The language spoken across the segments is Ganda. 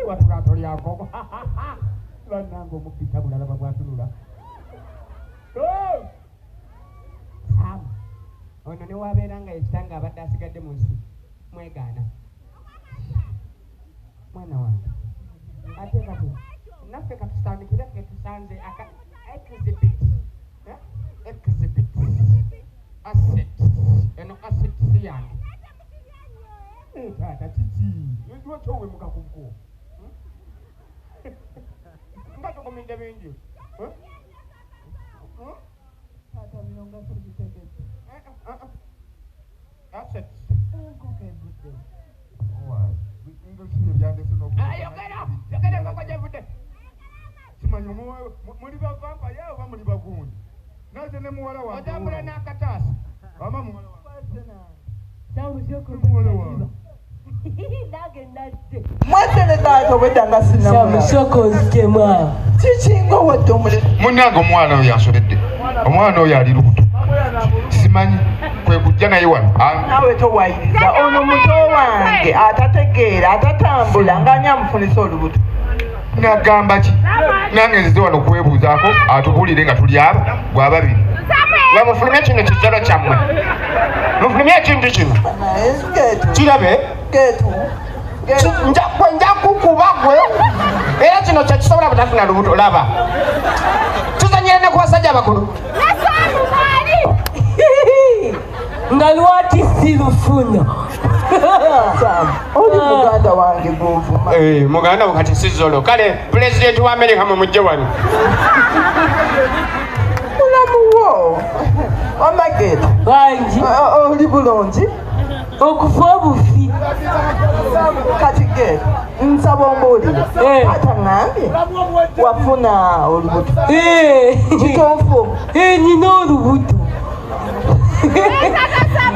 watulato lyako banango mukita bulala babwatulula sama ono ne wabeera nga ekitanga abadde asigadde mu nsi mwegaana mwana wange ate kati naffe katusandikire ffe tusanze exhibit asset eno asset yange taata kiki lwaki owemuka ku bko nga tokomidde bingi taata byonga tubitegedde asset enkoko evudde yogera enkoko gyevudde simanyi muli bavampa ye oba muli bagundi nate ne muwala wa otambula n'akataasa ama muwala wa mwatene taata obwedanga sinamusokozitema kikinga wadde munnange omwana oyo asobedde omwana oyo ali lubuto simanyi kwe kujja naye wano nawe towayiriza ono muto wange atategeera atatambula ng'ani amufunisa olubuto nagamba ki nange nzize wano kwebuuzaako atubulire nga tuli aba gwababiri wamufulumye kino kizalo kyammwe mufulumye ekintu kino kirabe nja kukuba gwe era kino kyekisobola butafuna lubuto laba tuzanyire ne ku basajja abakulu nga lwati silufuna oli muganda wange gwovuma muganda wo kati sizolo kale pulezidenti wa Amerika mumujje wano mulamuwo wamageta bangi oli bulungi okufa obufi kati ge nsaba ombuulire ata ngambye wafuna olubuto kitofu nina olubuto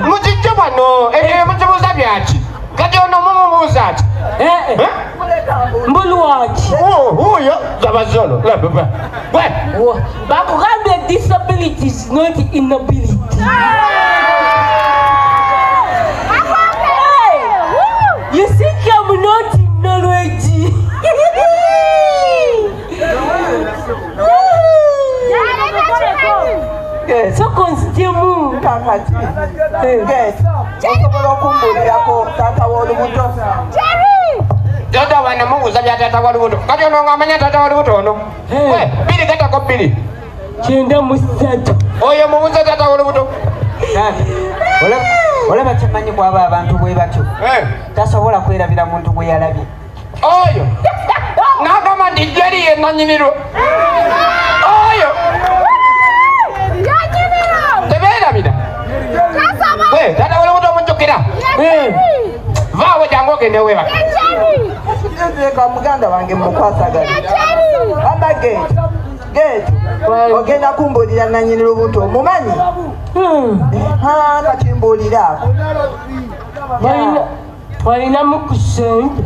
mukijjo bano mukibuuza byaki kati ono mumubuuza ati mbulwaki oyo zabazolo bakugambye disability is not inability. You think I'm not in Norway? So constiamo kakati osobola okumbulirako taata w'olubuto Dada wana mubuuza bya taata w'olubuto kati ono ng'amanya taata w'olubuto ono biri gatako bbiri kyenda mu ssatu oyo mubuuza taata w'olubuto olaba kimanyi bw'aba abantu bwe batyo tasobola kwerabira muntu gwe yalabye oyo n'agamba nti jeri ye nannyinirwo oyo tebeerabira taata w'olubuto omujjukira vaawe jangu ogende weebaka ka muganda wange mukwasagala amba geeti ogenda kumbulira nannyini lubuto omumanyi kakimbuuliraako walinamu ku sente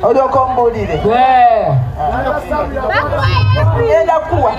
olyoka ombuulire ngenda kuwa